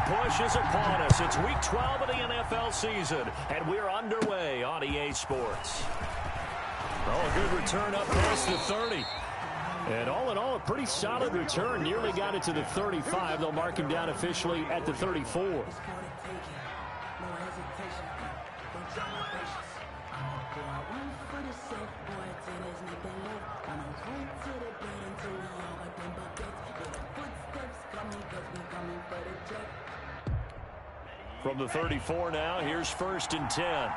push is upon us. It's Week 12 of the NFL season, and we're underway on EA Sports. Oh, a good return up past the 30. And all in all, a pretty solid return. Nearly got it to the 35. They'll mark him down officially at the 34. From the 34 now, here's 1st and 10.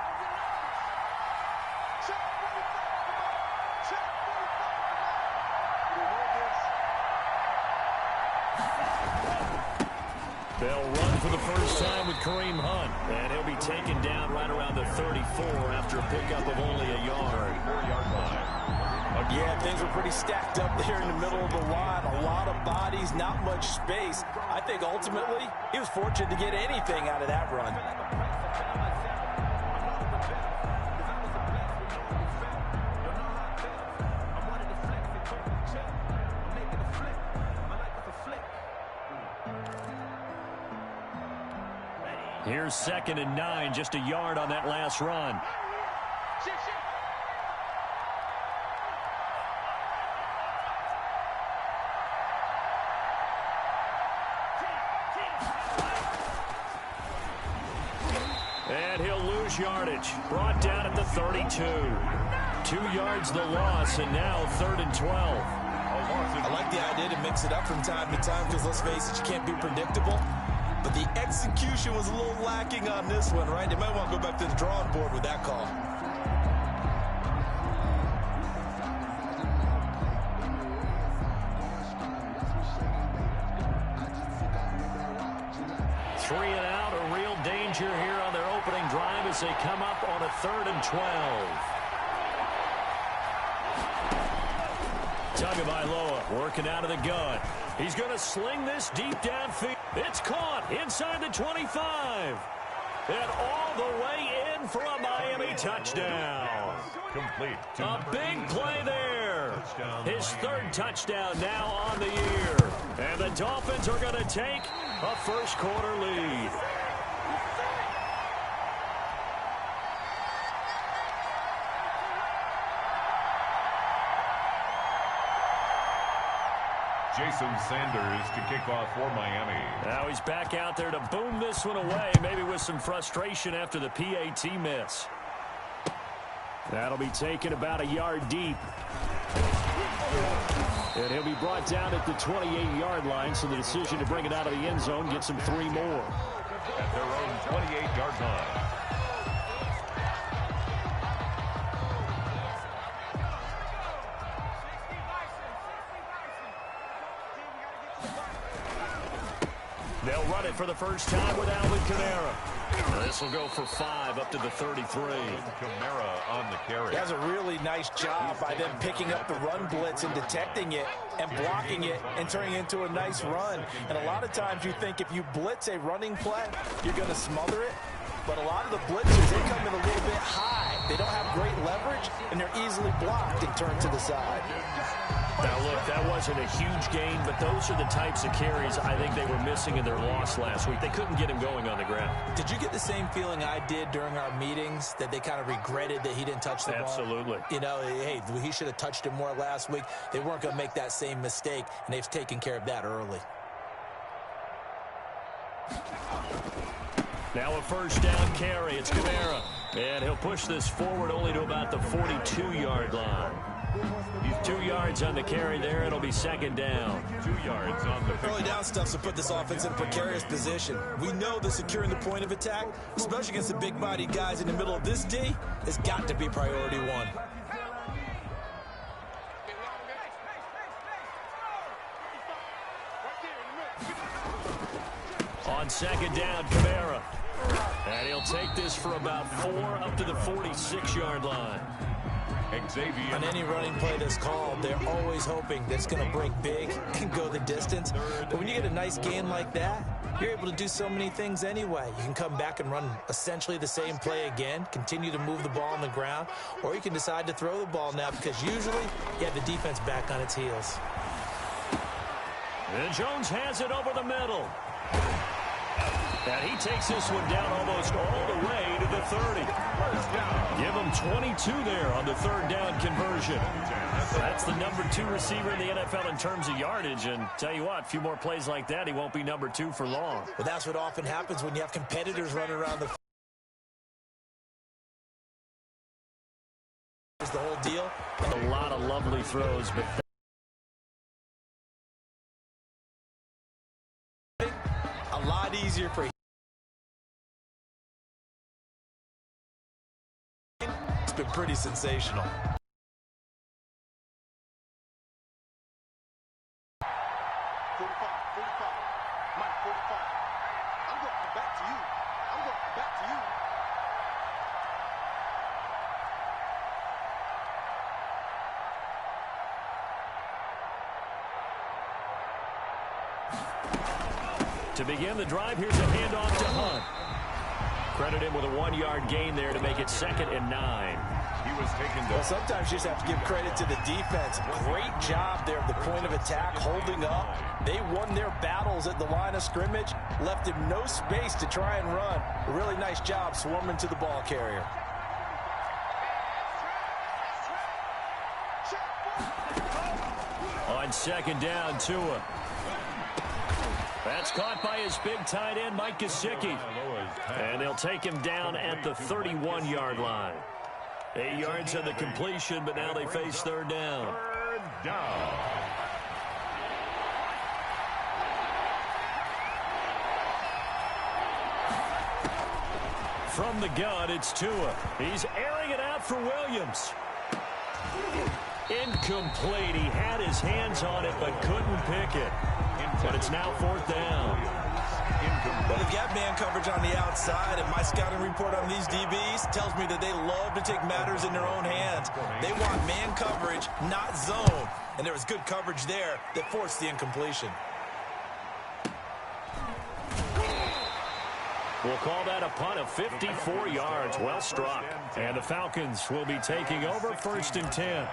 They'll run for the first time with Kareem Hunt, and he'll be taken down right around the 34 after a pickup of only a yard. 4-yard line. Yeah, things were pretty stacked up there in the middle of the line. A lot of bodies, not much space. I think ultimately he was fortunate to get anything out of that run. Here's 2nd and 9, just a yard on that last run. And he'll lose yardage. Brought down at the 32. 2 yards the loss, and now 3rd and 12. I like the idea to mix it up from time to time because, let's face it, you can't be predictable. But the execution was a little lacking on this one, right? They might want to go back to the drawing board with that call. Three and out, a real danger here on their opening drive as they come up on a 3rd and 12. Tagovailoa working out of the gun. He's going to sling this deep downfield. It's caught inside the 25. And all the way in for a Miami touchdown. Complete. A big play there. His 3rd touchdown now on the year. And the Dolphins are going to take a first-quarter lead. Jason Sanders to kick off for Miami. Now he's back out there to boom this one away, maybe with some frustration after the PAT miss. That'll be taken about a yard deep. And he'll be brought down at the 28-yard line, so the decision to bring it out of the end zone gets him 3 more. At their own 28-yard line. They'll run it for the first time with Alvin Kamara. This will go for 5 up to the 33. Kamara on the carry. That's a really nice job by them picking up the run blitz and detecting it and blocking it and turning it into a nice run. And a lot of times you think if you blitz a running play, you're going to smother it. But a lot of the blitzers, they come in a little bit high. They don't have great leverage, and they're easily blocked and turned to the side. Now, look, that wasn't a huge gain, but those are the types of carries I think they were missing in their loss last week. They couldn't get him going on the ground. Did you get the same feeling I did during our meetings, that they kind of regretted that he didn't touch the ball? Absolutely. You know, hey, he should have touched it more last week. They weren't going to make that same mistake, and they've taken care of that early. Now a first down carry. It's Kamara. And he'll push this forward only to about the 42-yard line. He's 2 yards on the carry there. It'll be 2nd down. 2 yards on the Early down stuff to put this offense in a precarious position. We know that securing the point of attack, especially against the big-bodied guys in the middle of this D, has got to be priority 1. On 2nd down, Kamara. And he'll take this for about 4 up to the 46-yard line. Xavier. On any running play that's called, they're always hoping that it's going to break big and go the distance. But when you get a nice gain like that, you're able to do so many things anyway. You can come back and run essentially the same play again, continue to move the ball on the ground, or you can decide to throw the ball now because usually you have the defense back on its heels. And Jones has it over the middle. And he takes this one down almost all the way to the 30. Give him 22 there on the third down conversion. That's the number 2 receiver in the NFL in terms of yardage. And tell you what, a few more plays like that, he won't be number 2 for long. Well, that's what often happens when you have competitors running around the is the whole deal. A lot of lovely throws, but a lot easier for him. It's been pretty sensational. 45. Mike, 45. I'm going back to you. I'm going back to you. to begin the drive, here's a handoff to Hunt. Credit him with a 1-yard gain there to make it 2nd and 9. He was taken to... Well, sometimes you just have to give credit to the defense. Great job there at the point of attack, holding up. They won their battles at the line of scrimmage, left him no space to try and run. A really nice job swarming to the ball carrier. On 2nd down, Tua. That's caught by his big tight end, Mike Gesicki. And they'll take him down at the 31-yard line. 8 yards on the completion, but now they face 3rd down. Third down. From the gun, it's Tua. He's airing it out for Williams. Incomplete. He had his hands on it, but couldn't pick it. But it's now 4th down. Well, they've got man coverage on the outside, and my scouting report on these DBs tells me that they love to take matters in their own hands. They want man coverage, not zone. And there was good coverage there that forced the incompletion. We'll call that a punt of 54 yards. Well struck. And the Falcons will be taking over 1st and 10.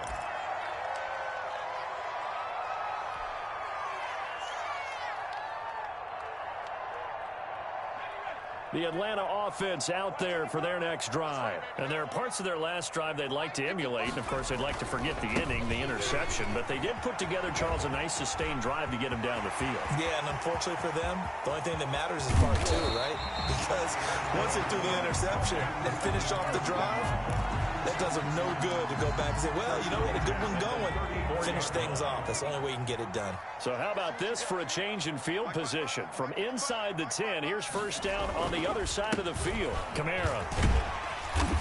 The Atlanta offense out there for their next drive. And there are parts of their last drive they'd like to emulate. And, of course, they'd like to forget the inning, the interception. But they did put together, Charles, a nice sustained drive to get him down the field. Yeah, and unfortunately for them, the only thing that matters is part 2, right? Because once they threw the interception and finished off the drive, that does them no good to go back and say, well, you know, we had a good one going. Finish things off. That's the only way you can get it done. So how about this for a change in field position? From inside the 10, here's 1st down on the other side of the field. Kamara.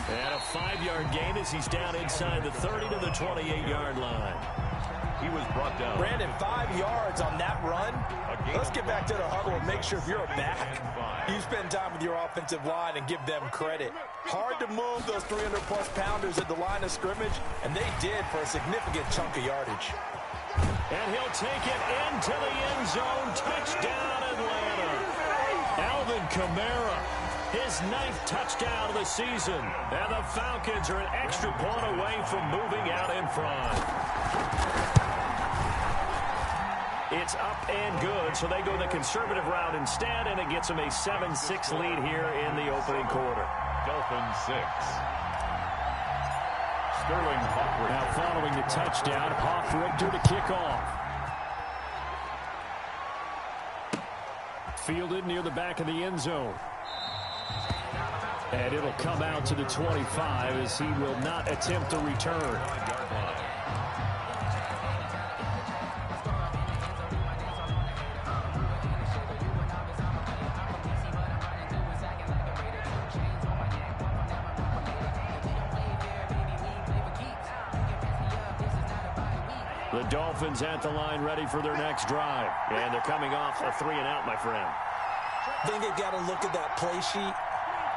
And a 5-yard gain as he's down inside the 30 to the 28-yard line. He was brought down. Brandon, 5 yards on that run. Let's get back to the huddle and make sure if you're a back, you spend time with your offensive line and give them credit. Hard to move those 300-plus pounders at the line of scrimmage, and they did for a significant chunk of yardage. And he'll take it into the end zone. Touchdown, Atlanta. Alvin Kamara, his 9th touchdown of the season. And the Falcons are an extra point away from moving out in front. It's up and good, so they go the conservative route instead, and it gets them a 7-6 lead here in the opening quarter. Dolphins 6. Sterling Hoffrichter. Now following the touchdown, Hoffrichter to kick off. Fielded near the back of the end zone. And it'll come out to the 25 as he will not attempt to return. The Dolphins at the line ready for their next drive. And they're coming off a 3-and-out, my friend. I think they've got to look at that play sheet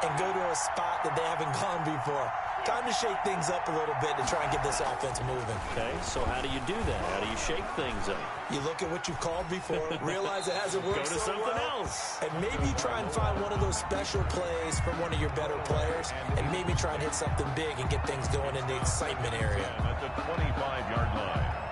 and go to a spot that they haven't gone before. Time to shake things up a little bit to try and get this offense moving. Okay, so how do you do that? How do you shake things up? You look at what you've called before, realize it hasn't worked Go to so something well, else. and maybe try and find one of those special plays from one of your better players, and maybe try and hit something big and get things going in the excitement area. At the 25-yard line.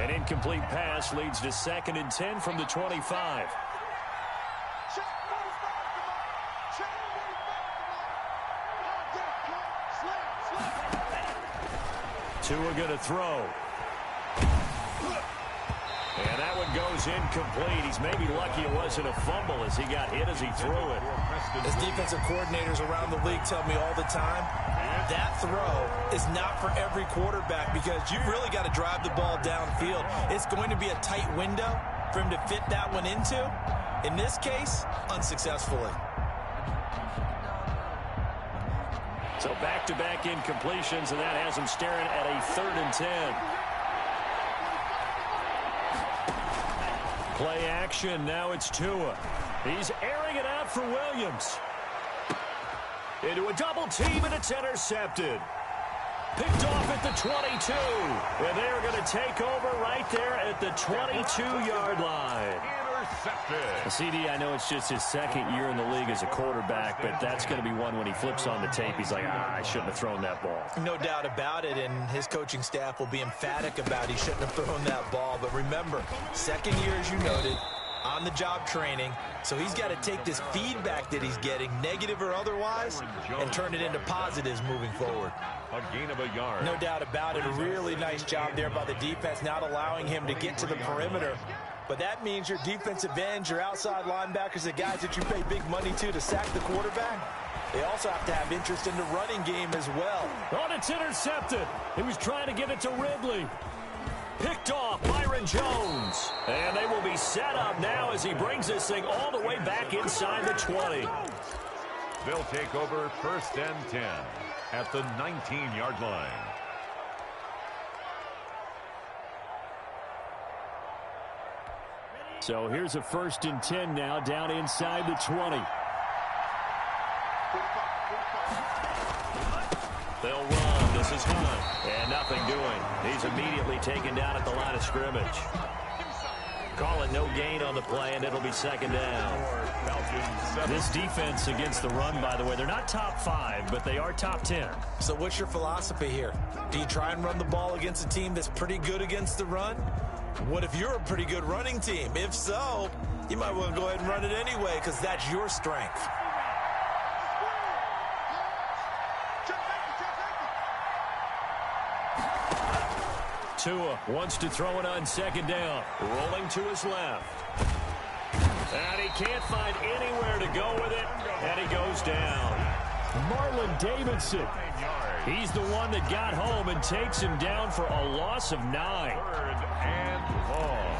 An incomplete pass leads to 2nd and 10 from the 25. Tua going to throw. And that one goes incomplete. He's maybe lucky it wasn't a fumble as he got hit as he threw it. As defensive coordinators around the league tell me all the time, that throw is not for every quarterback because you've really got to drive the ball downfield. It's going to be a tight window for him to fit that one into. In this case, unsuccessfully. So back-to-back incompletions, and that has him staring at a 3rd and 10. Play action, now it's Tua. He's airing it out for Williams. Into a double team, and it's intercepted. Picked off at the 22. And they are going to take over right there at the 22-yard line. Intercepted. CD, I know it's just his 2nd year in the league as a quarterback, but that's going to be one when he flips on the tape. He's like, I shouldn't have thrown that ball. No doubt about it, and his coaching staff will be emphatic about he shouldn't have thrown that ball. But remember, 2nd year, as you noted, on-the-job training, so he's got to take this feedback that he's getting, negative or otherwise, and turn it into positives moving forward. A gain of a yard. No doubt about it. A really nice job there by the defense, not allowing him to get to the perimeter. But that means your defensive ends, your outside linebackers, the guys that you pay big money to sack the quarterback, they also have to have interest in the running game as well. Oh, it's intercepted. He was trying to get it to Ridley. Picked off Byron Jones. And they will be set up now as he brings this thing all the way back inside the 20. They'll take over 1st and 10 at the 19-yard line. So here's a 1st and 10 now down inside the 20. They'll run. This is Hunt. And nothing doing. He's immediately taken down at the line of scrimmage. Call it no gain on the play, and it'll be 2nd down. This defense against the run, by the way, they're not top 5, but they are top 10. So what's your philosophy here? Do you try and run the ball against a team that's pretty good against the run? What if you're a pretty good running team? If so, you might want to go ahead and run it anyway because that's your strength. Tua wants to throw it on 2nd down. Rolling to his left. And he can't find anywhere to go with it. And he goes down. Marlon Davidson. He's the one that got home and takes him down for a loss of 9. 3rd and long.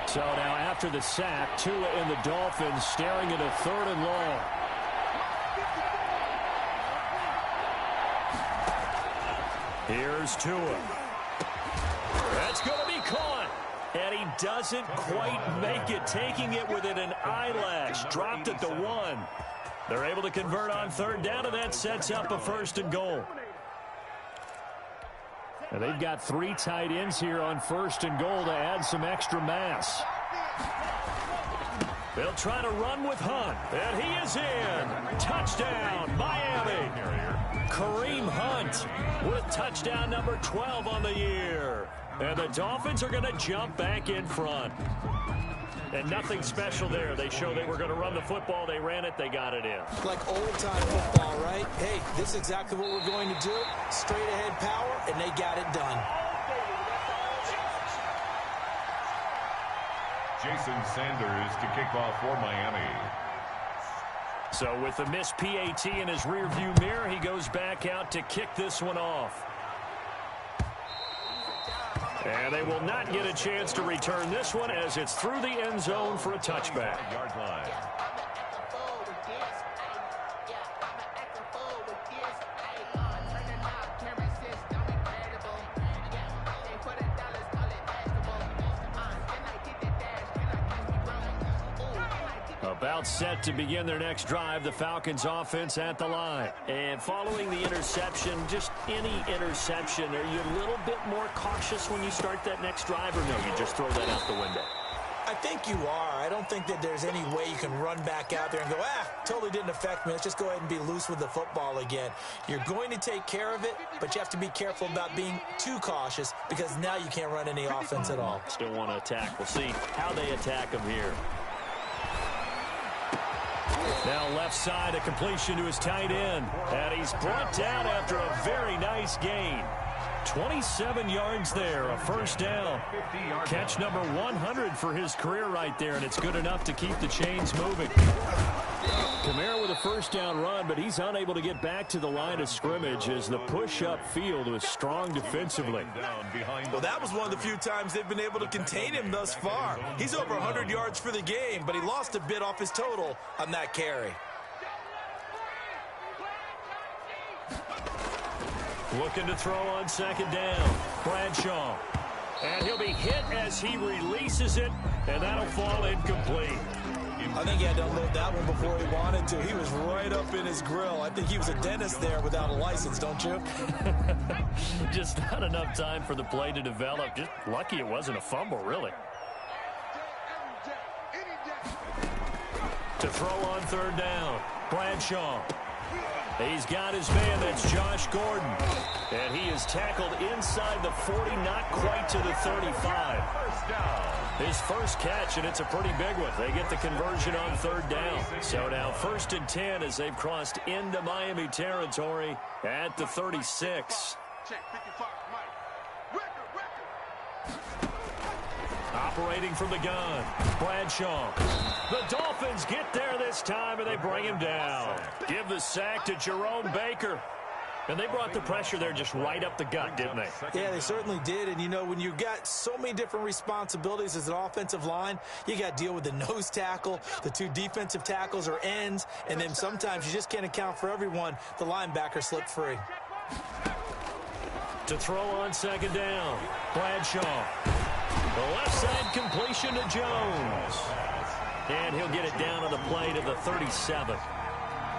So now after the sack, Tua and the Dolphins staring at a 3rd and long. Here's Tua. That's going to be caught. And he doesn't quite make it, taking it within an eyelash. Dropped at the 1. They're able to convert on 3rd down, and that sets up a 1st and goal. And they've got 3 tight ends here on 1st and goal to add some extra mass. They'll try to run with Hunt. And he is in. Touchdown, Miami. Kareem Hunt with touchdown number 12 on the year. And the Dolphins are going to jump back in front. And nothing special there. They show they were going to run the football. They ran it. They got it in. Like old-time football, right? Hey, this is exactly what we're going to do. Straight-ahead power, and they got it done. Jason Sanders to kick off for Miami. So with the missed PAT in his rearview mirror, he goes back out to kick this one off. And they will not get a chance to return this one as it's through the end zone for a touchback. Yard line. About set to begin their next drive, the Falcons offense at the line. And following the interception, just any interception, are you a little bit more cautious when you start that next drive, or no, you just throw that out the window? I think you are. I don't think that there's any way you can run back out there and go, totally didn't affect me. Let's just go ahead and be loose with the football again. You're going to take care of it, but you have to be careful about being too cautious because now you can't run any offense at all. Still want to attack. We'll see how they attack him here. Now left side, a completion to his tight end. And he's brought down after a very nice gain. 27 yards there, a first down. Catch number 100 for his career right there, and it's good enough to keep the chains moving. Kamara with a first down run, but he's unable to get back to the line of scrimmage as the push-up field was strong defensively. Well, that was one of the few times they've been able to contain him thus far. He's over 100 yards for the game, but he lost a bit off his total on that carry. Looking to throw on second down. Bradshaw. And he'll be hit as he releases it, and that'll fall incomplete. I think he had to unload that one before he wanted to. He was right up in his grill. I think he was a dentist there without a license, don't you? Just not enough time for the play to develop. Just lucky it wasn't a fumble, really. To throw on third down. Bradshaw. He's got his man. That's Josh Gordon. And he is tackled inside the 40, not quite to the 35. His first catch, and it's a pretty big one. They get the conversion on third down. So now 1st and 10 as they've crossed into Miami territory at the 36. Operating from the gun, Bradshaw. The Dolphins get there this time, and they bring him down. Give the sack to Jerome Baker. And they brought the pressure there just right up the gut, didn't they? Yeah, they certainly did. And, you know, when you've got so many different responsibilities as an offensive line, you got to deal with the nose tackle, the 2 defensive tackles or ends, and then sometimes you just can't account for everyone. The linebacker slipped free. To throw on second down, Bradshaw. The left side completion to Jones. And he'll get it down on the play to the 37.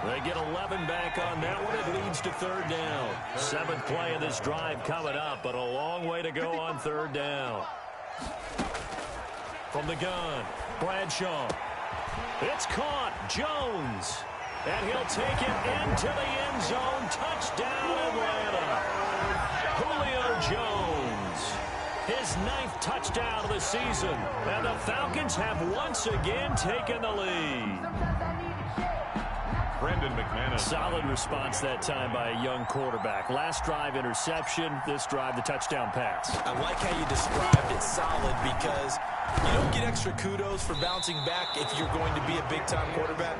They get 11 back on that one. It leads to third down. 7th play of this drive coming up, but a long way to go on third down. From the gun, Bradshaw. It's caught. Jones. And he'll take it into the end zone. Touchdown, Atlanta. Julio Jones. His 9th touchdown of the season. And the Falcons have once again taken the lead. Brendan McManus. Solid response that time by a young quarterback. Last drive, interception. This drive, the touchdown pass. I like how you described it, solid, because you don't get extra kudos for bouncing back if you're going to be a big-time quarterback.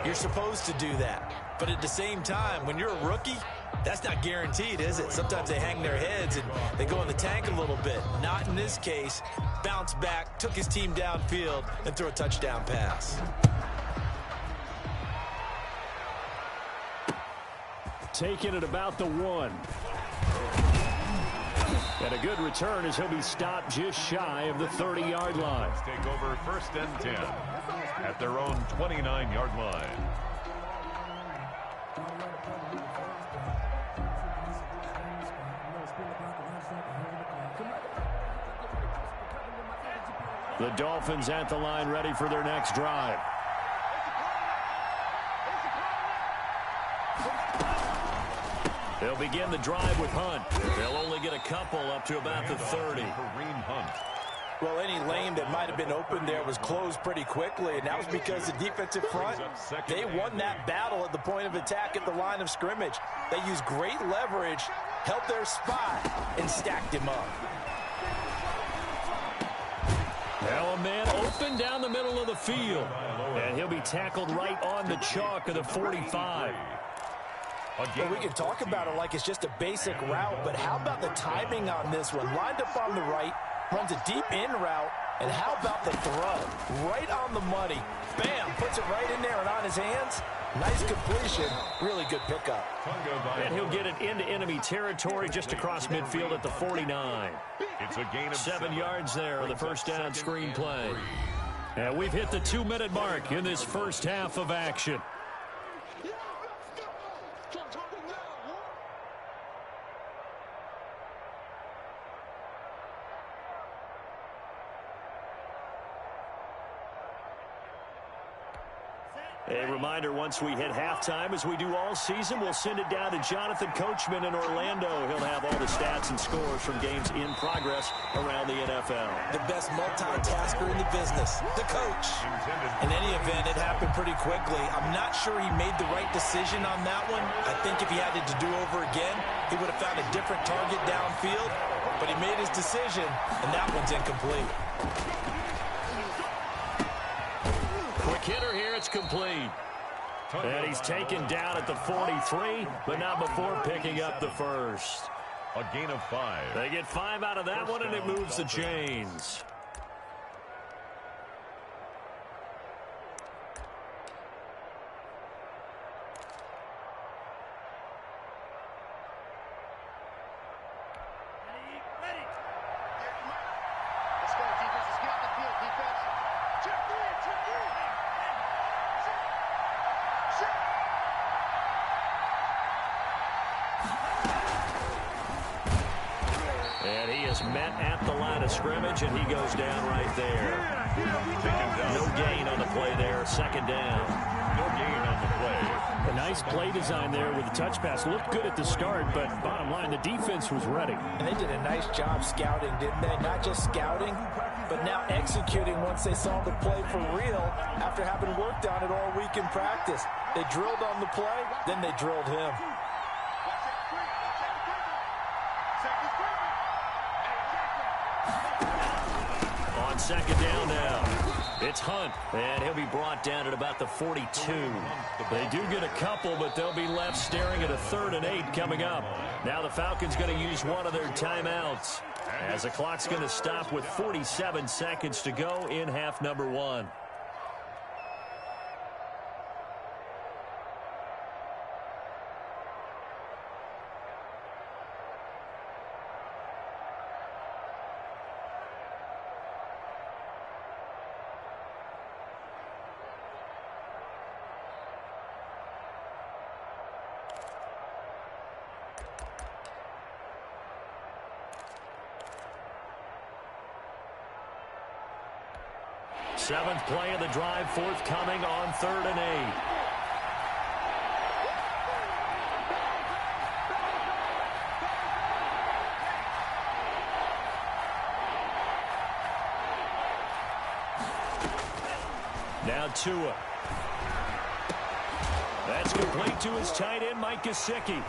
You're supposed to do that. But at the same time, when you're a rookie, that's not guaranteed, is it? Sometimes they hang their heads and they go in the tank a little bit. Not in this case. Bounce back, took his team downfield, and threw a touchdown pass. Taking it about the 1. And a good return as he'll be stopped just shy of the 30-yard line. Let's take over 1st and 10 at their own 29-yard line. The Dolphins at the line ready for their next drive. They'll begin the drive with Hunt. They'll only get a couple up to about the 30. Well, any lane that might have been open there was closed pretty quickly, and that was because the defensive front, they won that battle at the point of attack at the line of scrimmage. They used great leverage, held their spot, and stacked him up. Now a man open down the middle of the field, and he'll be tackled right on the chalk of the 45. Well, we can talk about it like it's just a basic route, but how about the timing on this one? Lined up on the right, runs a deep in route, and how about the throw? Right on the money. Bam, puts it right in there and on his hands. Nice completion. Really good pickup. And he'll get it into enemy territory just across midfield at the 49. It's a gain of 7 yards there on the first down screen play. And we've hit the 2-minute mark in this first half of action. A reminder, once we hit halftime, as we do all season, we'll send it down to Jonathan Coachman in Orlando. He'll have all the stats and scores from games in progress around the NFL. The best multitasker in the business, the coach. In any event, it happened pretty quickly. I'm not sure he made the right decision on that one. I think if he had it to do over again, he would have found a different target downfield. But he made his decision, and that one's incomplete. Quick hitter here, it's complete. And he's taken down at the 43, but not before picking up the first. A gain of 5. They get 5 out of that one, and it moves the chains. And he is met at the line of scrimmage, and he goes down right there. No gain on the play there. Second down. No gain on the play. A nice play design there with the touch pass. Looked good at the start, but bottom line, the defense was ready. And they did a nice job scouting, didn't they? Not just scouting, but now executing once they saw the play for real after having worked on it all week in practice. They drilled on the play, then they drilled him. On second down now, it's Hunt, and he'll be brought down at about the 42. They do get a couple, but they'll be left staring at a 3rd and 8 coming up. Now the Falcons going to use one of their timeouts, as the clock's going to stop with 47 seconds to go in half number 1. Seventh play of the drive forthcoming on 3rd and 8. Now Tua. That's complete to his tight end, Mike Gesicki.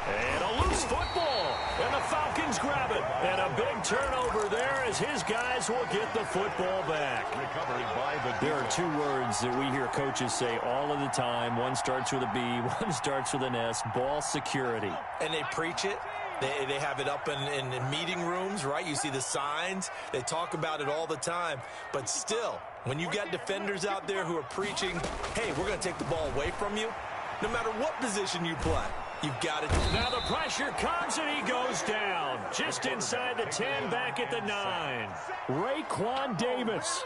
And a loose football. And the Falcons grab it. And a big turnover there as his guys will get the football back. Recovered by the There are 2 words that we hear coaches say all of the time. One starts with a B, one starts with an S. Ball security. And they preach it. They have it up in meeting rooms, right? You see the signs. They talk about it all the time. But still, when you've got defenders out there who are preaching, hey, we're going to take the ball away from you, no matter what position you play, you've got it. Now the pressure comes, and he goes down. Just inside the 10, back at the 9. Raekwon Davis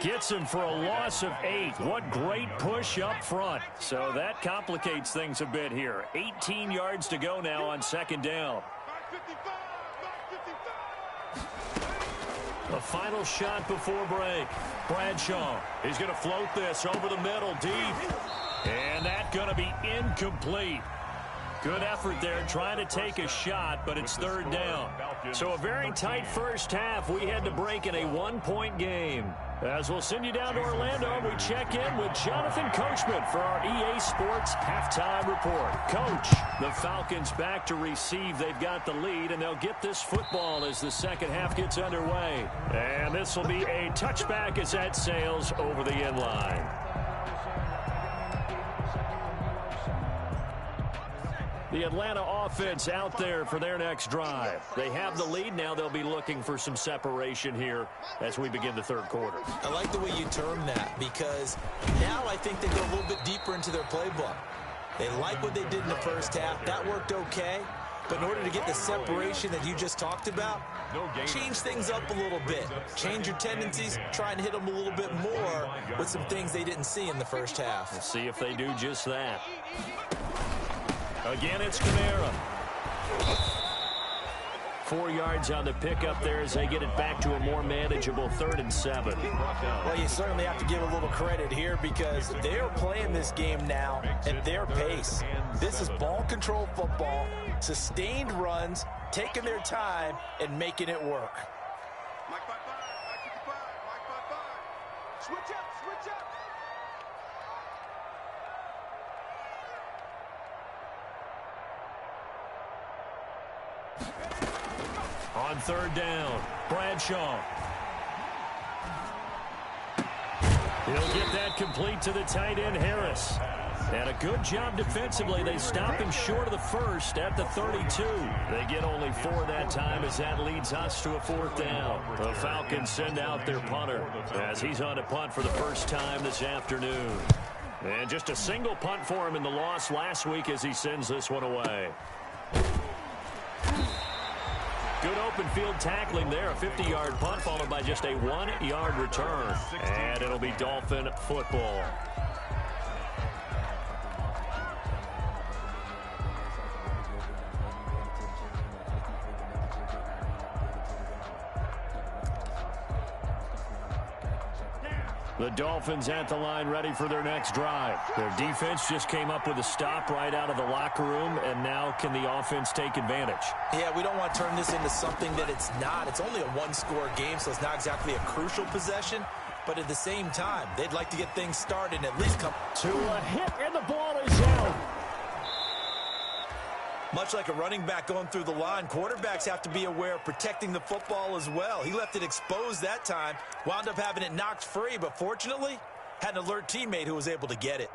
gets him for a loss of 8. What great push up front. So that complicates things a bit here. 18 yards to go now on second down. The final shot before break. Bradshaw, he's going to float this over the middle deep. And that's going to be incomplete. Good effort there trying to take a shot, but it's 3rd down. So a very tight first half. We had to break in a 1-point game. As we'll send you down to Orlando, we check in with Jonathan Coachman for our EA Sports Halftime Report. Coach, the Falcons back to receive. They've got the lead, and they'll get this football as the second half gets underway. And this will be a touchback as that sails over the end line. The Atlanta offense out there for their next drive. They have the lead. Now they'll be looking for some separation here as we begin the 3rd quarter. I like the way you term that, because now I think they go a little bit deeper into their playbook. They like what they did in the first half. That worked okay. But in order to get the separation that you just talked about, change things up a little bit. Change your tendencies. Try and hit them a little bit more with some things they didn't see in the first half. We'll see if they do just that. Again, it's Kamara. 4 yards on the pickup there as they get it back to a more manageable 3rd and 7. Well, you certainly have to give a little credit here because they're playing this game now at their pace. This is ball control football, sustained runs, taking their time, and making it work. Mike 5-5, Mike 55, Mike 5-5. Switch up, switch up. On 3rd down, Bradshaw. He'll get that complete to the tight end, Harris. And a good job defensively. They stop him short of the first at the 32. They get only 4 that time as that leads us to a 4th down. The Falcons send out their punter as he's on to punt for the first time this afternoon. And just a single punt for him in the loss last week as he sends this one away. Good open field tackling there. A 50-yard punt followed by just a 1-yard return. And it'll be Dolphin football. The Dolphins at the line ready for their next drive. Their defense just came up with a stop right out of the locker room, and now can the offense take advantage? Yeah, we don't want to turn this into something that it's not. It's only a one-score game, so it's not exactly a crucial possession. But at the same time, they'd like to get things started and at least come to a hit, and the ball is out. Much like a running back going through the line, quarterbacks have to be aware of protecting the football as well. He left it exposed that time, wound up having it knocked free, but fortunately, had an alert teammate who was able to get it.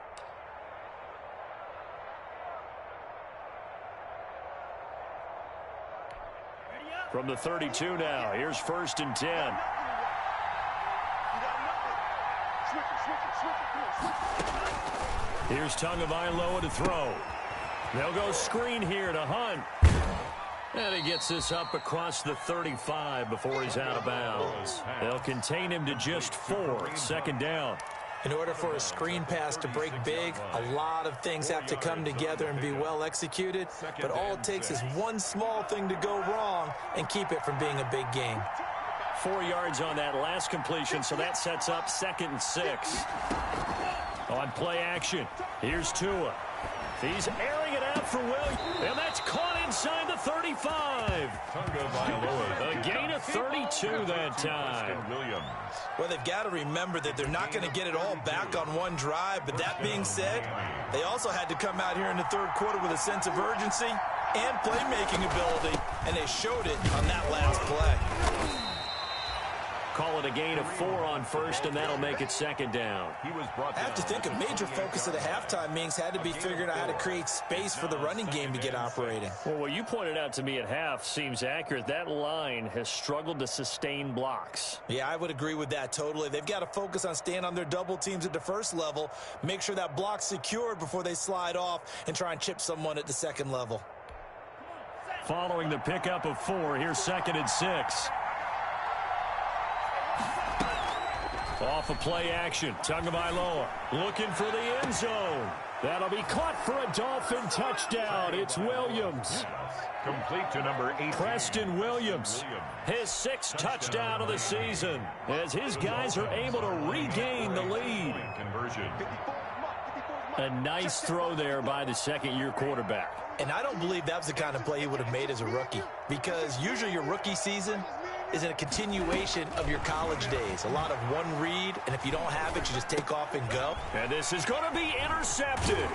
From the 32 now, here's 1st and 10. Here's Tagovailoa to throw. They'll go screen here to Hunt. And he gets this up across the 35 before he's out of bounds. They'll contain him to just 4. 2nd down. In order for a screen pass to break big, a lot of things have to come together and be well executed. But all it takes is one small thing to go wrong and keep it from being a big game. 4 yards on that last completion, so that sets up 2nd and 6. On play action, here's Tua. He's airing it out for Williams, and that's caught inside the 35. A gain of 32 that time. Well, they've got to remember that they're not going to get it all back on one drive, but that being said, they also had to come out here in the 3rd quarter with a sense of urgency and playmaking ability, and they showed it on that last play. Call it a gain of 4 on 1st, and that'll make it 2nd down. I have to think a major focus of the halftime meetings had to be figuring out how to create space for the running game to get operating. Well, what you pointed out to me at half seems accurate. That line has struggled to sustain blocks. Yeah, I would agree with that totally. They've got to focus on staying on their double teams at the first level, make sure that block's secured before they slide off and try and chip someone at the 2nd level. Following the pickup of 4, here's 2nd and 6. Off of play action, Tagovailoa looking for the end zone. That'll be caught for a Dolphin touchdown. It's Williams. Complete to number 8. Preston Williams, his 6th touchdown of the season, as his guys are able to regain the lead. Conversion. A nice throw there by the 2nd-year quarterback. And I don't believe that was the kind of play he would have made as a rookie, because usually your rookie season is a continuation of your college days. A lot of one read, and if you don't have it, you just take off and go. And this is going to be intercepted.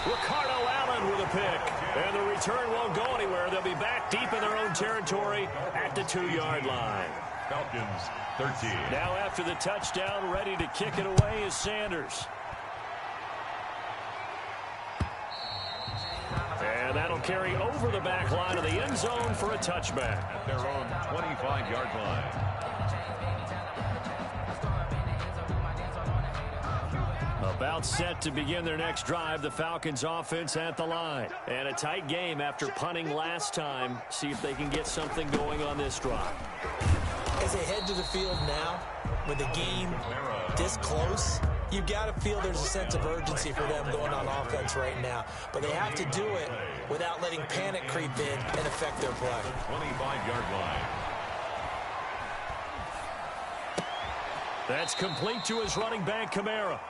Ricardo Allen with a pick. And the return won't go anywhere. They'll be back deep in their own territory at the 2-yard line. Falcons 13. Now after the touchdown, ready to kick it away is Sanders. And that'll carry over the back line of the end zone for a touchback. At their own 25-yard line. About set to begin their next drive, the Falcons offense at the line. And a tight game after punting last time. See if they can get something going on this drive. As they head to the field now, with the game this close, you've got to feel there's a sense of urgency for them going on offense right now. But they have to do it without letting panic creep in and affect their play. 25-yard line. That's complete to his running back, Kamara.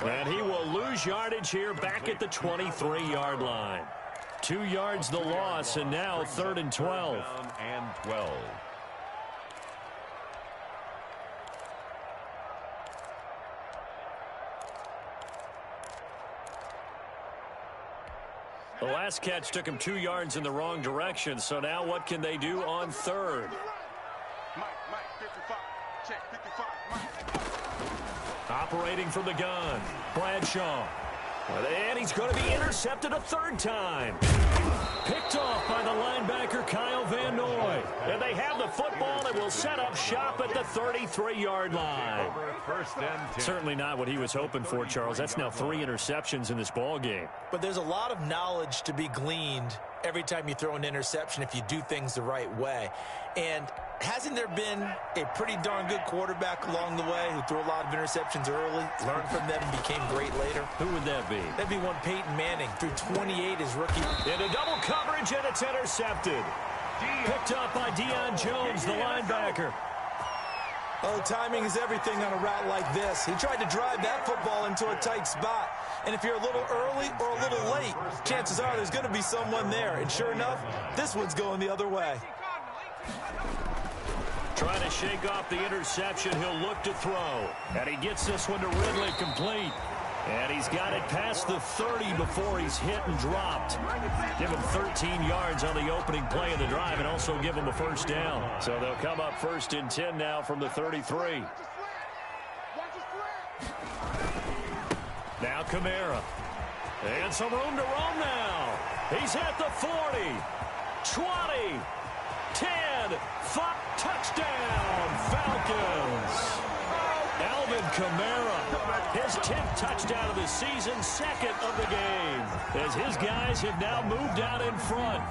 And he will lose yardage here back at the 23-yard line. 2 yards the loss, and now 3rd and 12. And 12. The last catch took him 2 yards in the wrong direction, so now what can they do on 3rd? Mike, 55. Check, 55. Mike. Operating from the gun, Bradshaw. And he's going to be intercepted a 3rd time. Picked off by the linebacker, Kyle Van Noy. And they have the football and will set up shop at the 33-yard line. First and 10. Certainly not what he was hoping for, Charles. That's now 3 interceptions in this ball game. But there's a lot of knowledge to be gleaned every time you throw an interception if you do things the right way. And hasn't there been a pretty darn good quarterback along the way who threw a lot of interceptions early, learned from them, and became great later? Who would that be? That'd be one Peyton Manning, threw 28 his rookie. Into double coverage, and it's intercepted. Picked up by Deion Jones, the linebacker. Oh, timing is everything on a route like this. He tried to drive that football into a tight spot. And if you're a little early or a little late, chances are there's going to be someone there. And sure enough, this one's going the other way. Trying to shake off the interception. He'll look to throw. And he gets this one to Ridley complete. And he's got it past the 30 before he's hit and dropped. Give him 13 yards on the opening play of the drive and also give him a 1st down. So they'll come up 1st and 10 now from the 33. Now Kamara. And some room to roam now. He's at the 40, 20, 10, 5, touchdown, Falcons. Alvin Kamara, his 10th touchdown of the season, 2nd of the game, as his guys have now moved out in front.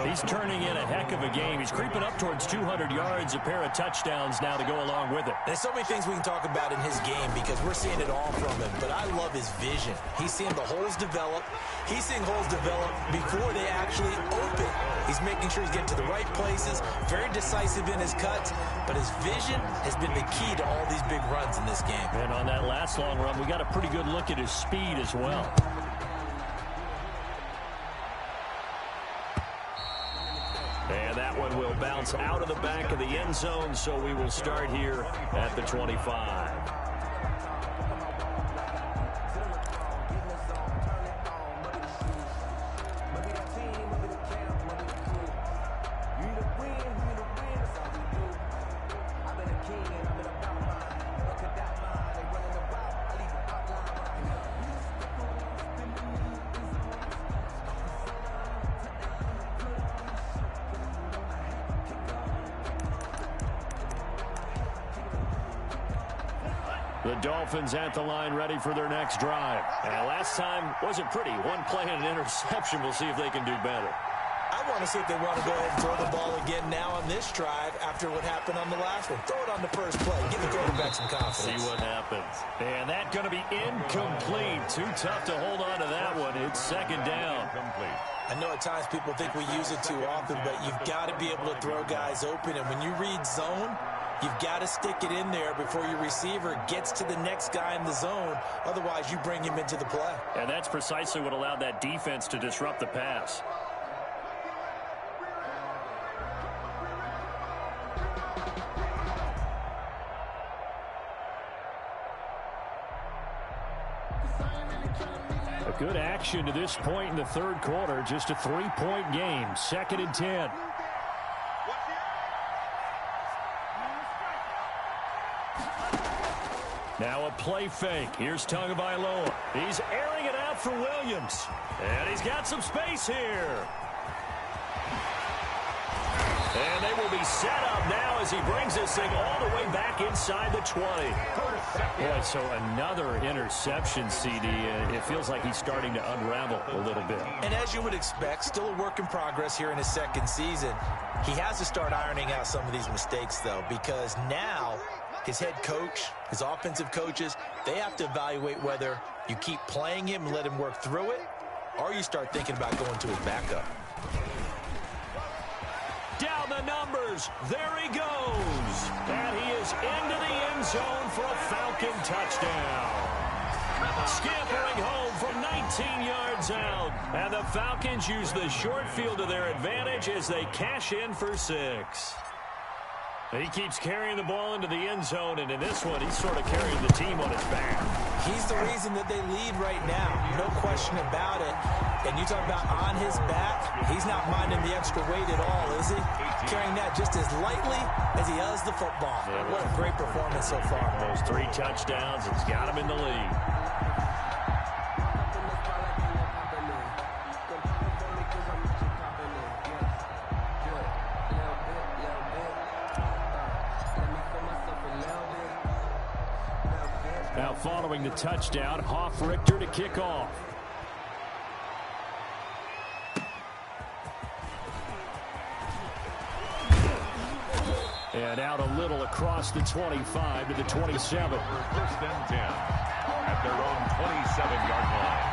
He's turning in a heck of a game. He's creeping up towards 200 yards, a pair of touchdowns now to go along with it. There's so many things we can talk about in his game because we're seeing it all from him, but I love his vision. He's seeing the holes develop. He's seeing holes develop before they actually open. He's making sure he's getting to the right places, very decisive in his cuts, but his vision has been the key to all these big runs in this game. And on that last long run, we got a pretty good look at his speed as well. And that one will bounce out of the back of the end zone, so we will start here at the 25. The Dolphins at the line ready for their next drive. And last time wasn't pretty. One play and an interception. We'll see if they can do better. I want to see if they want to go ahead and throw the ball again now on this drive after what happened on the last one. Throw it on the first play. Give the quarterback some confidence. See what happens. And that going to be incomplete. Too tough to hold on to that one. It's 2nd down. Complete. I know at times people think we use it too often, but you've got to be able to throw guys open. And when you read zone, you've got to stick it in there before your receiver gets to the next guy in the zone. Otherwise, you bring him into the play. And that's precisely what allowed that defense to disrupt the pass. A good action to this point in the 3rd quarter. Just a 3-point game. 2nd and 10. Now a play fake. Here's Tagovailoa. He's airing it out for Williams. And he's got some space here. And they will be set up now as he brings this thing all the way back inside the 20. Boy, so another interception, CD. It feels like he's starting to unravel a little bit. And as you would expect, still a work in progress here in his 2nd season. He has to start ironing out some of these mistakes, though, because now his head coach, his offensive coaches, they have to evaluate whether you keep playing him and let him work through it, or you start thinking about going to his backup. Down the numbers. There he goes. And he is into the end zone for a Falcon touchdown. Scampering home from 19 yards out. And the Falcons use the short field to their advantage as they cash in for 6. He keeps carrying the ball into the end zone, and in this one, he's sort of carrying the team on his back. He's the reason that they lead right now. No question about it. And you talk about on his back, he's not minding the extra weight at all, is he? Carrying that just as lightly as he does the football. Yeah, what a great performance so far. Those 3 touchdowns, it's got him in the lead. Now following the touchdown, Hoff-Richter to kick off. And out a little across the 25 to the 27. First and 10 at their own 27-yard line.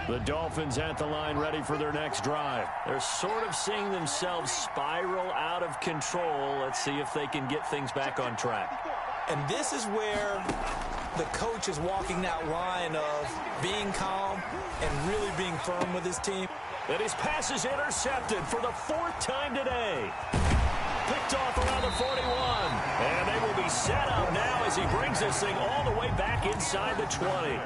The Dolphins at the line ready for their next drive. They're sort of seeing themselves spiral out of control. Let's see if they can get things back on track. And this is where the coach is walking that line of being calm and really being firm with his team. And his pass is intercepted for the 4th time today. Picked off around the 41. And they will be set up now as he brings this thing all the way back inside the 20.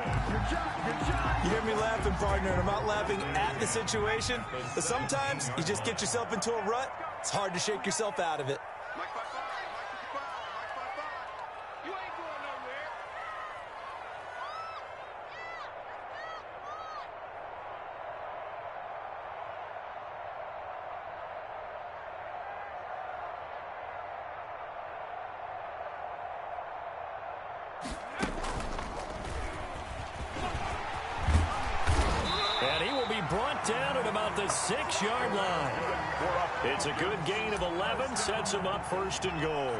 You hear me laughing, partner, and I'm not laughing at the situation, but sometimes you just get yourself into a rut. It's hard to shake yourself out of it. Mike 5-5, Mike 55, Mike 55. You ain't going nowhere. Brought down at about the 6-yard line. It's a good gain of 11, sets him up 1st and goal.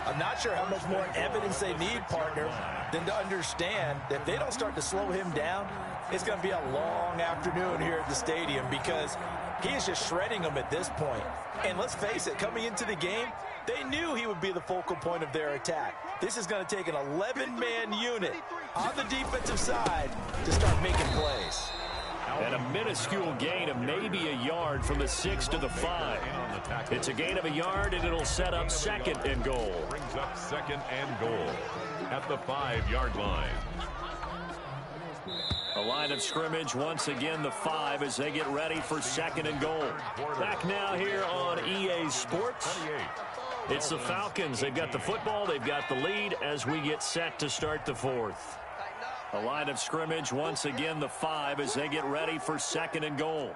I'm not sure how much more evidence they need, partner, than to understand that if they don't start to slow him down, it's going to be a long afternoon here at the stadium because he is just shredding them at this point. And let's face it, coming into the game, they knew he would be the focal point of their attack. This is going to take an 11-man unit on the defensive side to start making plays. And a minuscule gain of maybe a yard from the 6 to the 5. It's a gain of a yard, and it'll set up 2nd and goal. Brings up 2nd and goal at the 5-yard line. A line of scrimmage, once again the 5 as they get ready for 2nd and goal. Back now here on EA Sports. It's the Falcons. They've got the football. They've got the lead as we get set to start the 4th. A line of scrimmage, once again the 5 as they get ready for 2nd and goal.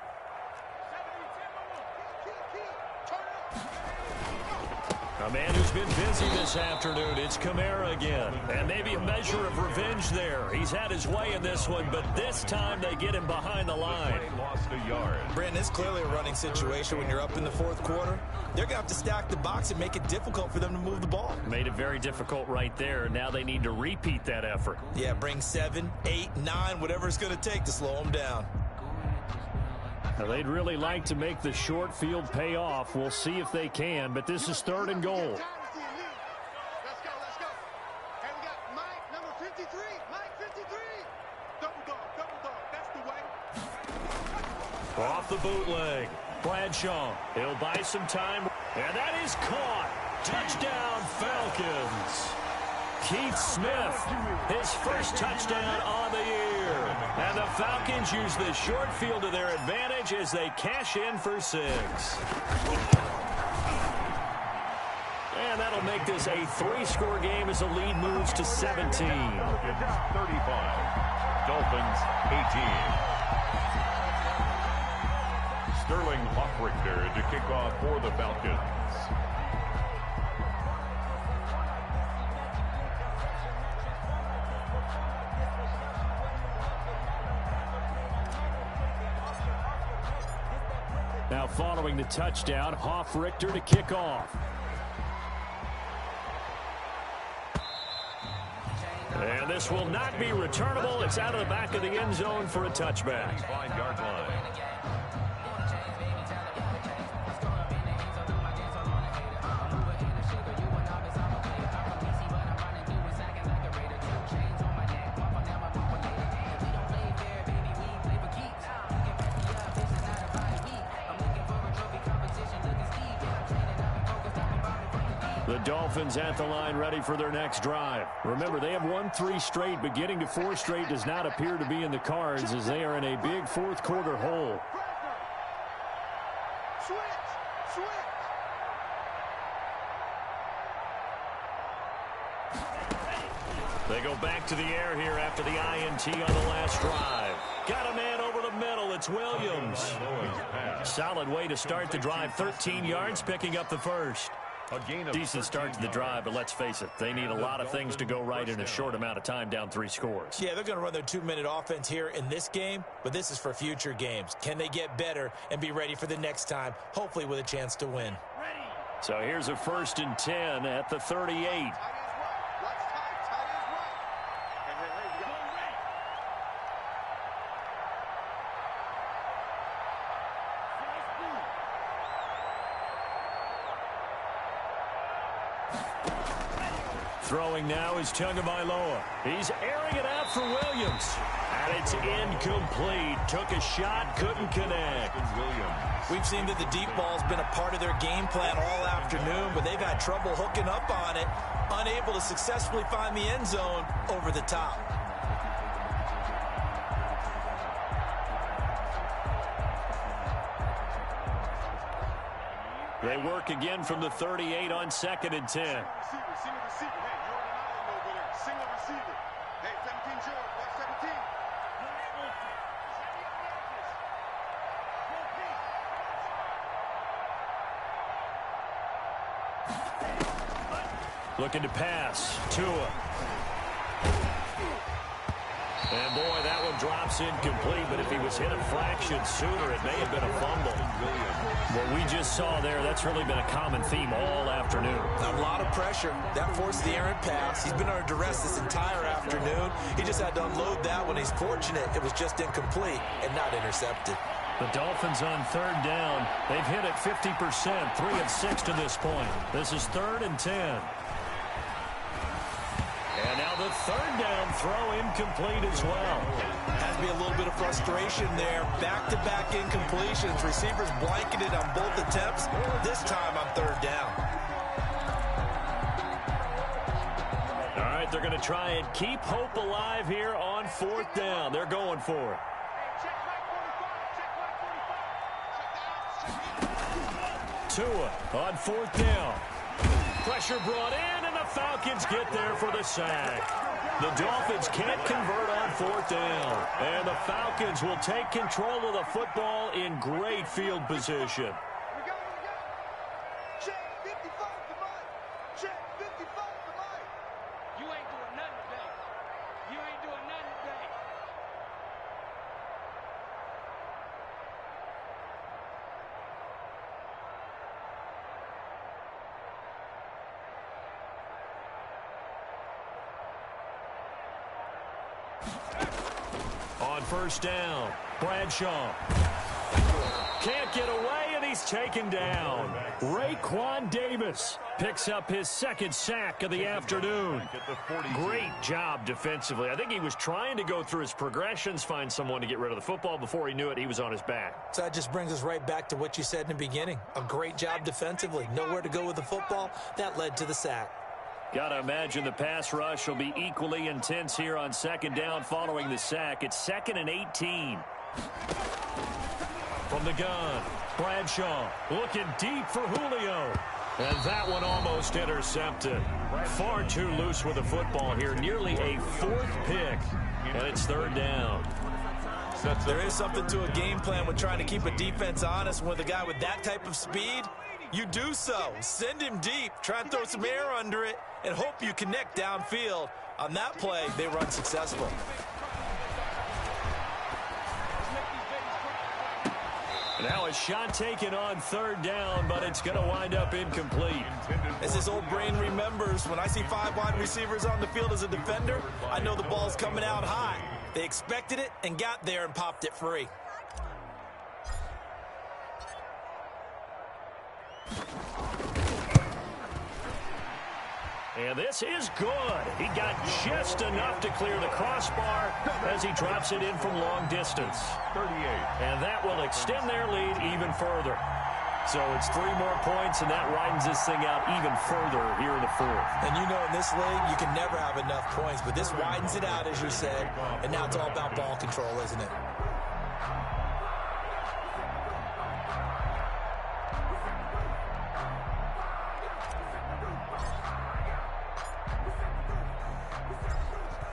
A man who's been busy this afternoon, it's Kamara again. And maybe a measure of revenge there. He's had his way in this one, but this time they get him behind the line. Lost a yard. Brandon, it's clearly a running situation when you're up in the 4th quarter. They're going to have to stack the box and make it difficult for them to move the ball. Made it very difficult right there. Now they need to repeat that effort. Yeah, bring 7, 8, 9, whatever it's going to take to slow them down. Now, they'd really like to make the short field pay off. We'll see if they can, but this is 3rd and goal. Let's go, let's go. And we got Mike, number 53. Mike 53. Double dog, that's the way. Off the bootleg. Bradshaw, he'll buy some time. And that is caught. Touchdown, Falcons. Keith Smith, his first touchdown on the year. here. And the Falcons use the short field to their advantage as they cash in for 6. And that'll make this a 3-score game as the lead moves to 17. 35. Dolphins 18. Sterling Hoffrichter to kick off for the Falcons. Now following the touchdown, Hoffrichter to kick off. And this will not be returnable. It's out of the back of the end zone for a touchback. 5-yard line. The Dolphins at the line ready for their next drive. Remember, they have won 3 straight, but getting to 4 straight does not appear to be in the cards as they are in a big 4th quarter hole. They go back to the air here after the INT on the last drive. Got a man over the middle. It's Williams. Solid way to start the drive. 13 yards, picking up the first. Decent start to the drive, but let's face it, they need a lot of things to go right in a short amount of time down 3 scores. Yeah, they're going to run their 2-minute offense here in this game, but this is for future games. Can they get better and be ready for the next time, hopefully with a chance to win? So here's a 1st and 10 at the 38. Throwing now is Tagovailoa. He's airing it out for Williams. And it's incomplete. Took a shot, couldn't connect. We've seen that the deep ball's been a part of their game plan all afternoon, but they've had trouble hooking up on it, unable to successfully find the end zone over the top. They work again from the 38 on 2nd and 10. Receiver. Hey, you're on an island over there. Single receiver. Hey, 17 George. Watch 17. Looking to pass. Tua. And boy, that one drops incomplete, but if he was hit a fraction sooner, it may have been a fumble. What we just saw there, that's really been a common theme all afternoon. A lot of pressure. That forced the errant pass. He's been under duress this entire afternoon. He just had to unload that one. He's fortunate it was just incomplete and not intercepted. The Dolphins on 3rd down. They've hit it 50%, 3 of 6 to this point. This is 3rd and 10. And now the 3rd down throw incomplete as well. Has to be a little bit of frustration there. Back-to-back incompletions. Receivers blanketed on both attempts. This time on 3rd down. All right, they're going to try and keep hope alive here on 4th down. They're going for it. Tua on 4th down. Pressure brought in, and the Falcons get there for the sack. The Dolphins can't convert on 4th down, and the Falcons will take control of the football in great field position. Check 55 to Mike. Check 55 to Mike. You ain't doing nothing today. You ain't doing nothing today. On 1st down, Bradshaw. Can't get away, and he's taken down. Raekwon Davis picks up his 2nd sack of the afternoon. Great job defensively. I think he was trying to go through his progressions, find someone to get rid of the football. Before he knew it, he was on his back. So that just brings us right back to what you said in the beginning. A great job defensively. Nowhere to go with the football. That led to the sack. Got to imagine the pass rush will be equally intense here on second down following the sack. It's 2nd and 18. From the gun, Bradshaw looking deep for Julio. And that one almost intercepted. Far too loose with the football here. Nearly a 4th pick. And it's 3rd down. There is something to a game plan with trying to keep a defense honest. With a guy with that type of speed, you do so. Send him deep. Try and throw some air under it and hope you connect downfield. On that play, they were unsuccessful. Now a shot taken on 3rd down, but it's going to wind up incomplete. As his old brain remembers, when I see 5 wide receivers on the field as a defender, I know the ball's coming out high. They expected it and got there and popped it free. And this is good. He got just enough to clear the crossbar as he drops it in from long distance. 38. And that will extend their lead even further. So it's 3 more points, and that widens this thing out even further here in the 4th. And you know in this league, you can never have enough points, but this widens it out, as you said, and now it's all about ball control, isn't it?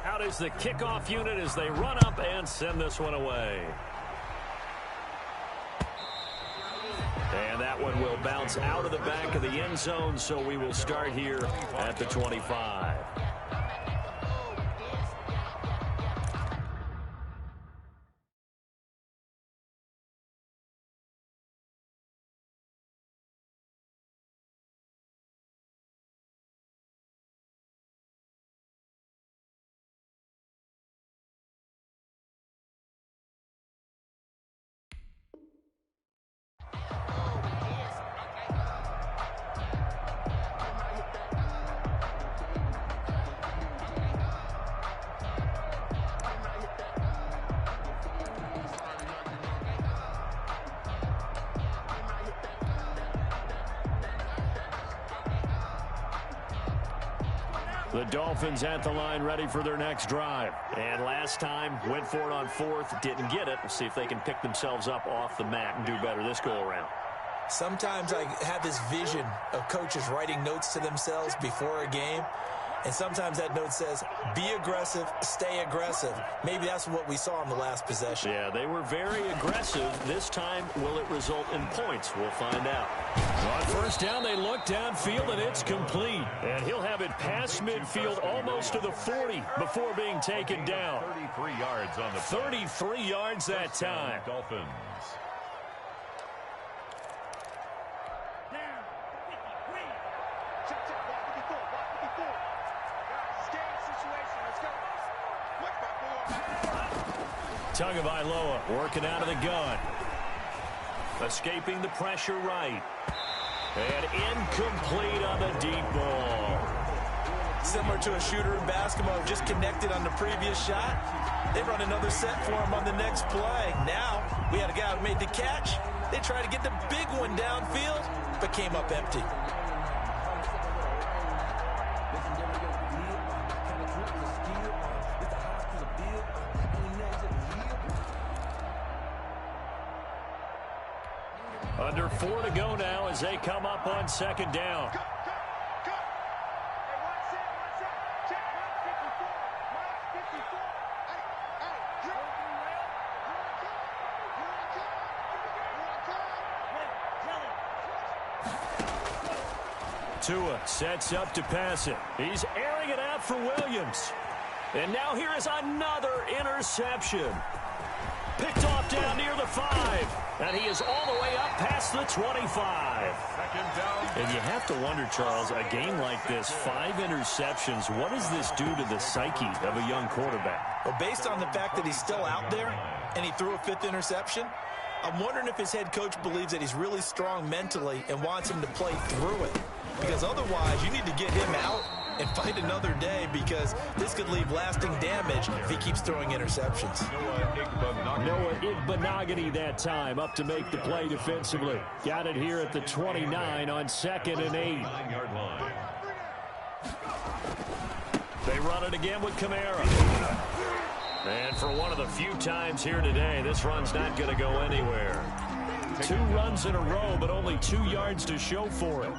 Out is the kickoff unit as they run up and send this one away. And that one will bounce out of the back of the end zone, so we will start here at the 25. The Dolphins at the line ready for their next drive. And last time, went for it on 4th, didn't get it. We'll see if they can pick themselves up off the mat and do better this go-around. Sometimes I have this vision of coaches writing notes to themselves before a game. And sometimes that note says, be aggressive, stay aggressive. Maybe that's what we saw in the last possession. Yeah, they were very aggressive. This time, will it result in points? We'll find out. On 1st down, they look downfield, and it's complete. And he'll have it past midfield almost to the 40 before being taken down. 33 yards on the play. 33 yards that time. Dolphins. Tagovailoa working out of the gun. Escaping the pressure right. And incomplete on the deep ball. Similar to a shooter in basketball who just connected on the previous shot. They run another set for him on the next play. Now, we had a guy who made the catch. They tried to get the big one downfield, but came up empty. Under 4 to go now as they come up on 2nd down. Tua sets up to pass it. He's airing it out for Williams. And now here is another interception. Picked off down near the 5. And he is all the way up past the 25. And you have to wonder, Charles, a game like this, 5 interceptions, what does this do to the psyche of a young quarterback? Well, based on the fact that he's still out there and he threw a 5th interception, I'm wondering if his head coach believes that he's really strong mentally and wants him to play through it. Because otherwise, you need to get him out and fight another day, because this could leave lasting damage if he keeps throwing interceptions. Noah Igbenogany that time up to make the play defensively. Got it here at the 29 on 2nd and 8. They run it again with Kamara. And for one of the few times here today, this run's not going to go anywhere. 2 runs in a row, but only 2 yards to show for it.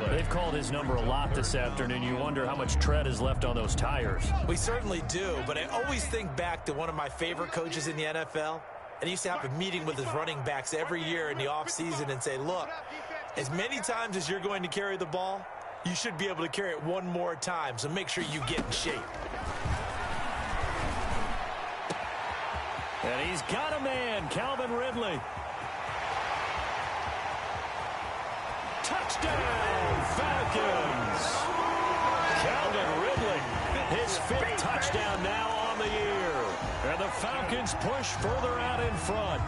They've called his number a lot this afternoon. You wonder how much tread is left on those tires. We certainly do, but I always think back to one of my favorite coaches in the NFL. And he used to have a meeting with his running backs every year in the offseason and say, look, as many times as you're going to carry the ball, you should be able to carry it one more time, so make sure you get in shape. And he's got a man, Calvin Ridley. Touchdown, Falcons. Calvin Ridley, his 5th touchdown now on the year. And the Falcons push further out in front.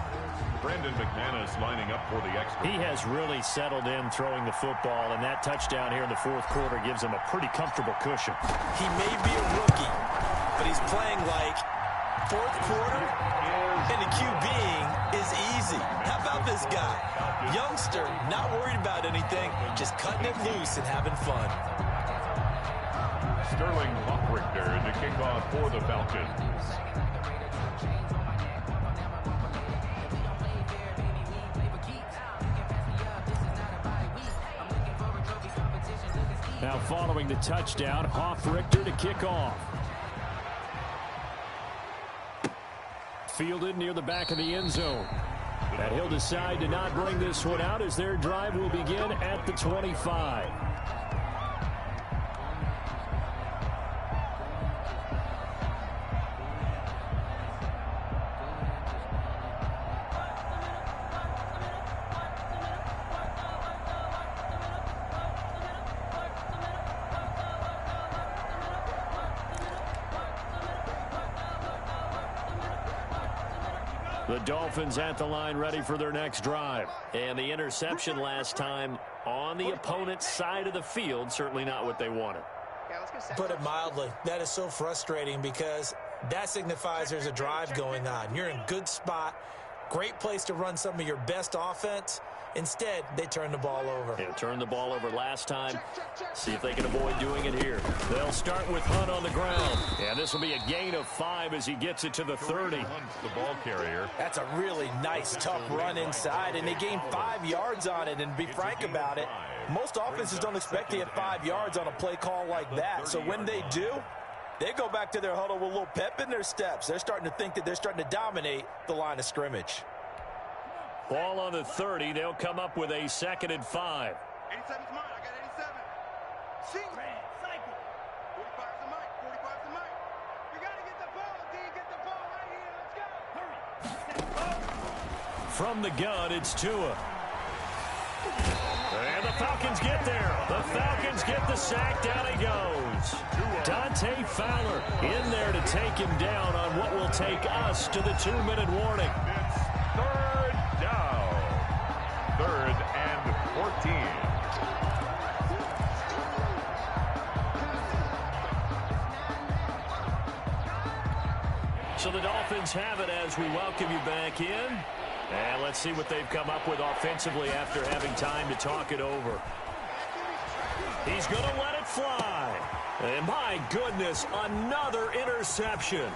Brandon McManus lining up for the extra. He has really settled in throwing the football, and that touchdown here in the 4th quarter gives him a pretty comfortable cushion. He may be a rookie, but he's playing like 4th quarter, and the QBing is easy. How about this guy? Youngster, not worried about anything, just cutting it loose and having fun. Sterling Hoffrichter to kick off for the Falcons. Now following the touchdown, Hoffrichter to kick off. Fielded near the back of the end zone. And he'll decide to not bring this one out as their drive will begin at the 25. The Dolphins at the line ready for their next drive. And the interception last time on the opponent's side of the field, certainly not what they wanted. Put it mildly, that is so frustrating because that signifies there's a drive going on. You're in a good spot, great place to run some of your best offense. Instead, they turn the ball over. Yeah, turned the ball over last time. See if they can avoid doing it here. They'll start with Hunt on the ground. And this will be a gain of 5 as he gets it to the 30. Hunt's the ball carrier. That's a really nice, tough run inside, and they gain 5 yards on it. And to be frank about it, most offenses don't expect to get 5 yards on a play call like that. So when they do, they go back to their huddle with a little pep in their steps. They're starting to think that they're starting to dominate the line of scrimmage. Ball on the 30. They'll come up with a 2nd and 5. 87's mine. I got 87. See? Cycle. 45's the mic. 45's the mic. You got to get the ball, D. Get the ball right here. Let's go. Hurry. From the gun, it's Tua. And the Falcons get there. The Falcons get the sack. Down he goes. Dante Fowler in there to take him down on what will take us to the 2-minute warning. It's 3rd down. 3rd and 14. So the Dolphins have it as we welcome you back in. And let's see what they've come up with offensively after having time to talk it over. He's going to let it fly. And my goodness, another interception.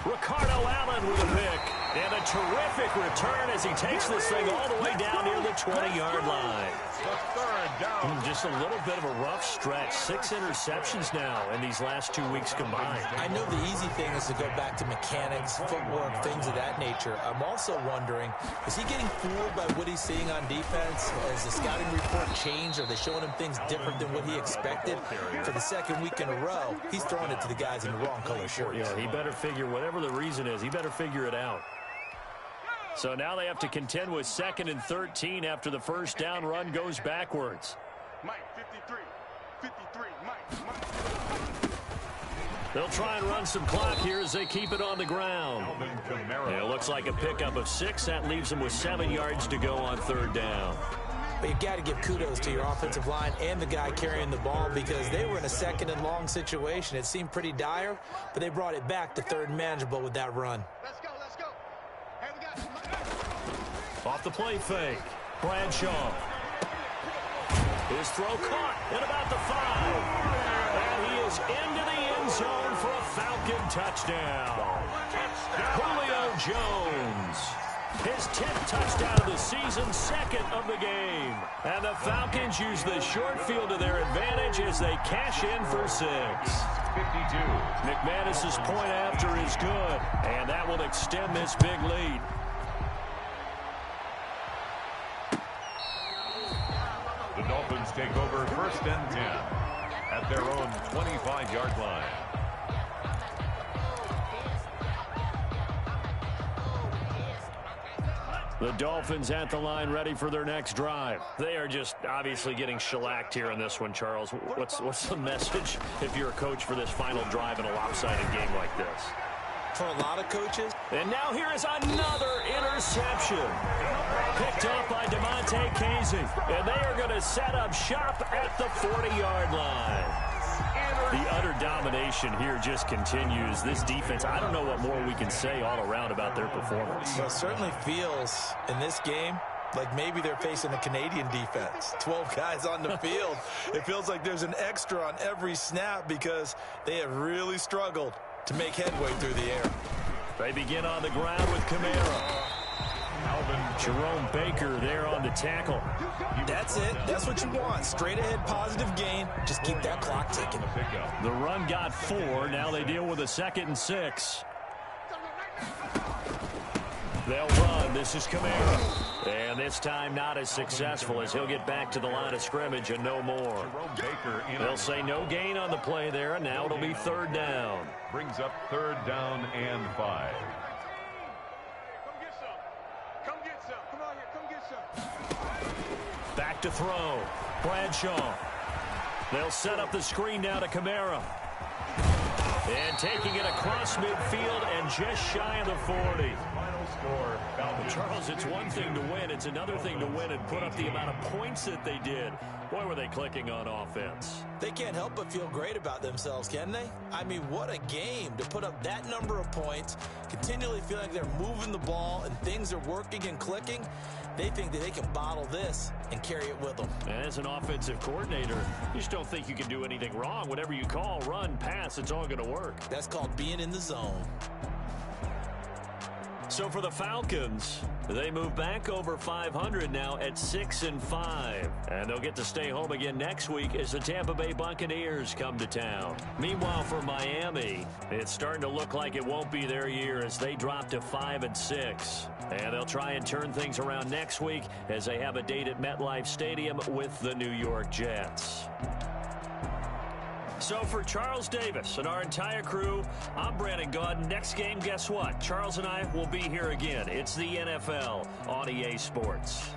Ricardo Allen with a pick. And a terrific return as he takes this thing all the way down near the 20-yard line. The 3rd down. Just a little bit of a rough stretch. 6 interceptions now in these last 2 weeks combined. I know the easy thing is to go back to mechanics, footwork, things of that nature. I'm also wondering, is he getting fooled by what he's seeing on defense? Has the scouting report changed? Are they showing him things different than what he expected? For the 2nd week in a row, he's throwing it to the guys in the wrong color shirts. Yeah, he better figure, whatever the reason is, he better figure it out. So now they have to contend with 2nd and 13 after the first down run goes backwards. Mike, 53. 53. Mike. They'll try and run some clock here as they keep it on the ground. It looks like a pickup of 6. That leaves them with 7 yards to go on 3rd down. But you've got to give kudos to your offensive line and the guy carrying the ball because they were in a 2nd and long situation. It seemed pretty dire, but they brought it back to 3rd and manageable with that run. Let's go. Let's go. Hey, we got Off the play fake. Bradshaw. His throw caught at about the 5. And he goes into the end zone for a Falcon touchdown. Julio Jones. His 10th touchdown of the season, second of the game. And the Falcons use the short field to their advantage as they cash in for 6. 52. McManus's point after is good, and that will extend this big lead. The Dolphins take over 1st and 10 at their own 25-yard line. The Dolphins at the line ready for their next drive. They are just obviously getting shellacked here in this one, Charles. What's the message if you're a coach for this final drive in a lopsided game like this? For a lot of coaches. And now here is another interception. Picked off by DeMonte Casey. And they are going to set up shop at the 40-yard line. The utter domination here just continues. This defense, I don't know what more we can say all around about their performance. Well, it certainly feels in this game like maybe they're facing a Canadian defense. 12 guys on the field. It feels like there's an extra on every snap because they have really struggled to make headway through the air. They begin on the ground with Kamara. Jerome Baker there on the tackle. That's it. That's what you want. Straight ahead, positive gain. Just keep that clock ticking. The run got 4. Now they deal with a 2nd and 6. They'll run. This is Kamara. And this time not as successful as he'll get back to the line of scrimmage and no more. They'll say no gain on the play there, and now it'll be 3rd down. Brings up 3rd down and 5. Back to throw. Bradshaw. They'll set up the screen now to Kamara. And taking it across midfield and just shy of the 40. Final score. Charles, it's one thing to win. It's another thing to win and put up the amount of points that they did. Boy, were they clicking on offense. They can't help but feel great about themselves, can they? I mean, what a game to put up that number of points, continually feeling like they're moving the ball and things are working and clicking. They think that they can bottle this and carry it with them. And as an offensive coordinator, you just don't think you can do anything wrong. Whatever you call, run, pass, it's all going to work. That's called being in the zone. So for the Falcons, they move back over 500 now at 6-5. And they'll get to stay home again next week as the Tampa Bay Buccaneers come to town. Meanwhile, for Miami, it's starting to look like it won't be their year as they drop to 5-6. And they'll try and turn things around next week as they have a date at MetLife Stadium with the New York Jets. So for Charles Davis and our entire crew, I'm Brandon Gaudin. Next game, guess what? Charles and I will be here again. It's the NFL on EA Sports.